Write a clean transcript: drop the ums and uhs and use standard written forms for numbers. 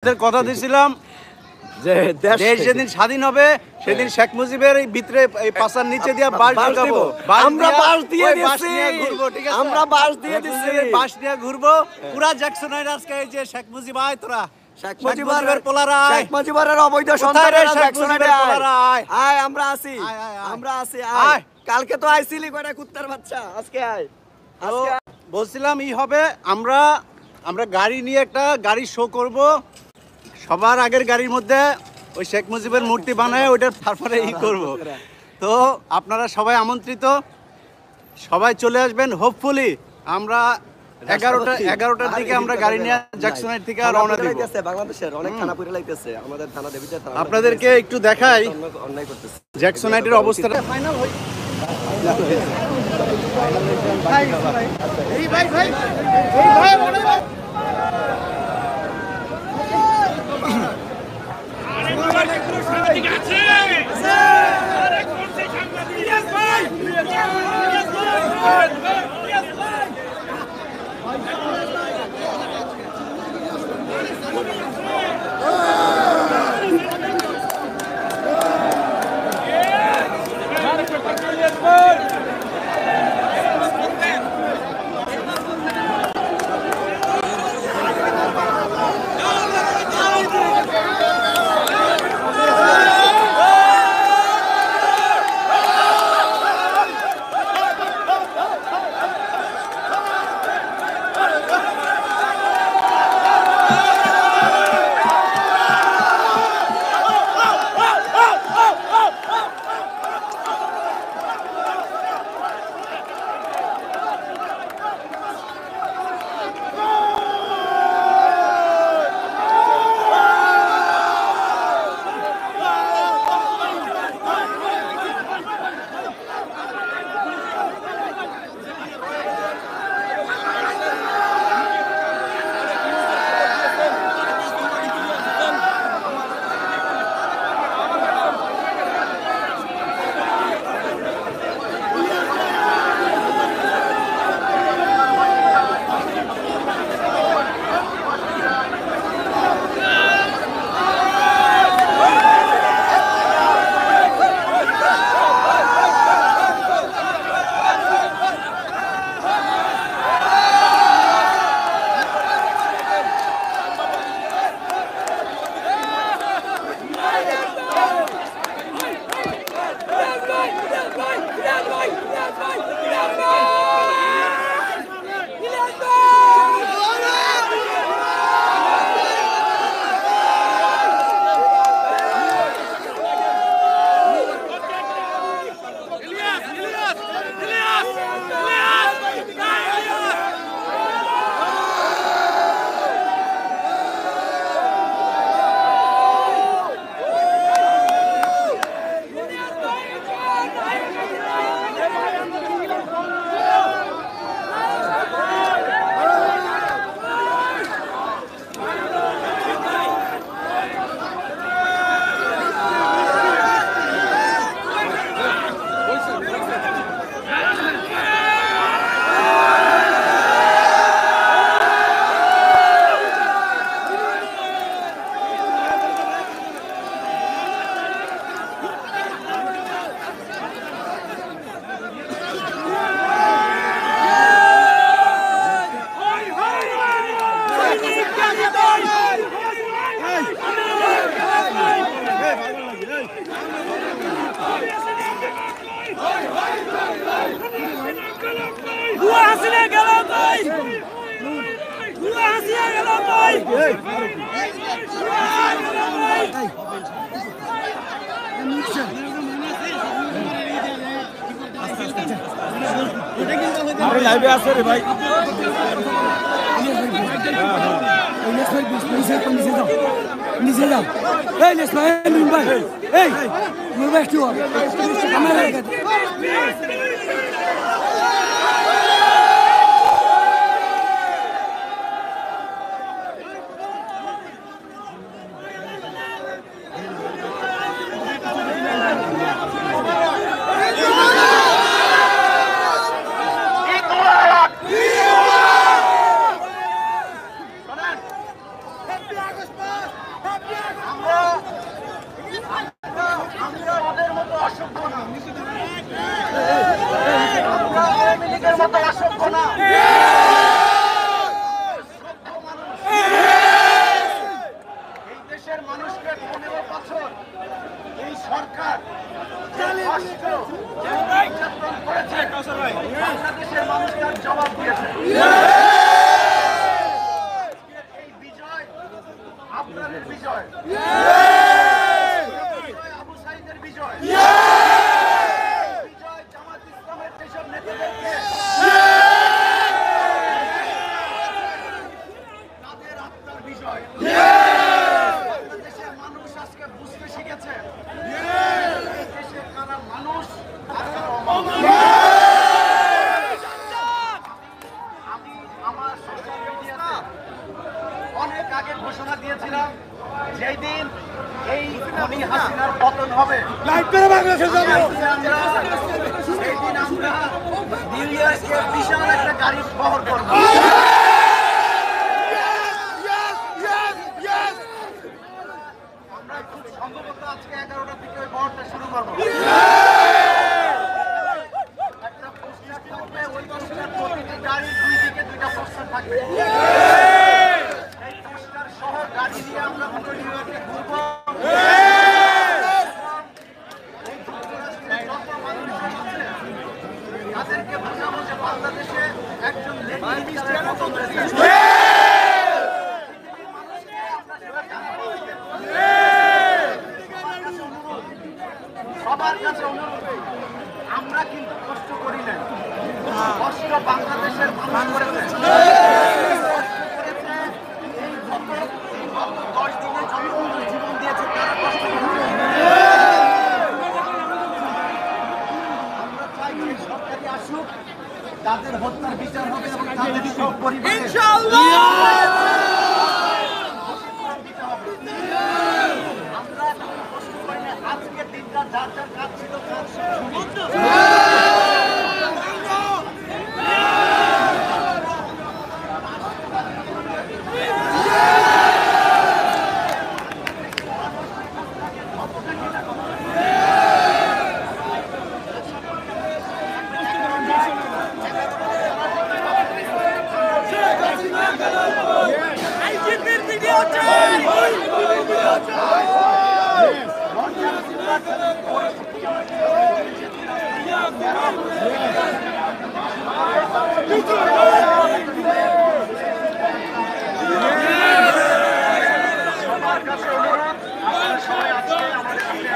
কথা দিয়েছিলাম যে দেশ যেদিন স্বাধীন হবে সেদিন শেখ মুজিবের এই ভিতরে এই পাশার নিচে দিয়ে বাস ঢুকাবো। আমরা বাস দিয়ে দিচ্ছি, ঘুরবো, ঠিক আছে? আমরা বাস দিয়ে দিচ্ছি, বাস নিয়ে ঘুরবো পুরা জ্যাকসনের। আজকে এই যে শেখ মুজিব আয়, তোরা শেখ মুজিবের পোলারা আয়, শেখ মুজিবের অবৈধ সন্তানেরা জ্যাকসনে আয়, আয় আমরা আছি, আমরা আছি, আয়। কালকে তো আইছিলি কয়টা কুত্তার বাচ্চা, আজকে আয়। আজকে বলছিলাম ই হবে, আমরা গাড়ি নিয়ে একটা গাড়ি শো করব। সবার আগের গাড়ির মধ্যে ওই শেখ মুজিবের মূর্তি বানায় ওইটার তারপরে ই করব। তো আপনারা সবাই আমন্ত্রিত, সবাই চলে আসবেন। হোপফুলি আমরা 11টার দিকে আমরা গাড়ি নিয়ে জ্যাকসনের থেকে রওনা দিব। বাংলাদেশের অনেক থানা পুরে লাইতেছে, আমাদের থানা দেবিতে থানা। আপনাদেরকে একটু দেখাই অন্যায় করতেছে জ্যাকসনাইটের অবস্থাটা। ফাইনাল হই এই ভাই ভাই এই ভাই বড় ভাই সাংবাদিক আছে আরে কোন সেই সাংবাদিক ইলিয়াস ভাই ইলিয়াস ভাই লাইভে আছে রে ভাই। নিচে যাও, এই লেস ভাই, ভাই এই মুভ ব্যাক টু ক্যামেরা লাগা। Happy August Month! মতো অসভ্য না। এই দেশের মানুষকে 15 বছর এই সরকার যে কষ্ট, যে নির্যাতন করেছে, বাংলাদেশের মানুষ তার জবাব দিয়েছে। এই বিজয় আপনাদের বিজয়, আবু সাইদের বিজয়, বিজয় জামাত ইসলামের যেসব নেতাদেরকে তাদের আত্মার বিজয়। বাংলাদেশের মানুষ আজকে বুঝতে শিখেছে এই দেশের কারা মানুষ আর কারা অমানুষ। আমি আমার সোশ্যাল মিডিয়াতে অনেক আগে ঘোষণা দিয়েছিলাম যেই দিন এই খুনি হাসিনার পতন হবে সেই দিন আমরা নিউ ইয়র্কে বিশাল একটা গাড়ি বহর করবো। আমরা খুব সম্ভবত আজকে 11টার দিকে ওই বহরটা শুরু করবো। একটা পোস্টার থাকবে, ওই পোস্টার প্রতিটি গাড়ির 2 দিকে 2টা পোস্টার থাকবে। এই পোস্টার সহ গাড়ি নিয়ে আমরা পুরো নিউ ইয়র্কে ঘুরবো। এই যুক্তরাষ্ট্রের যত মানুষজন আছে তাদেরকে বোঝাবো যে বাংলাদেশে একজন নেতৃত্বের পতন হয়েছে। সবার কাছে অনুরোধ, আমরা কিন্তু কষ্ট করি না, কষ্ট বাংলাদেশের মানুষ করেছে। কষ্ট করেছে এই গত 10 দিনে যত মানুষ জীবন দিয়েছে তারা কষ্ট করেছে। আমরা চাই যে সরকারি আসুক, তাদের হত্যার বিচার হবে এবং তাদের সব পরিবার ইনশাআল্লাহ আমরা এখন কষ্ট করি না। আজকের দিনটা যার যার কাজ ছিল কাজ সবার কাছে অনুরোধ, আপনারা সবাই আজকে আমাদের সাথে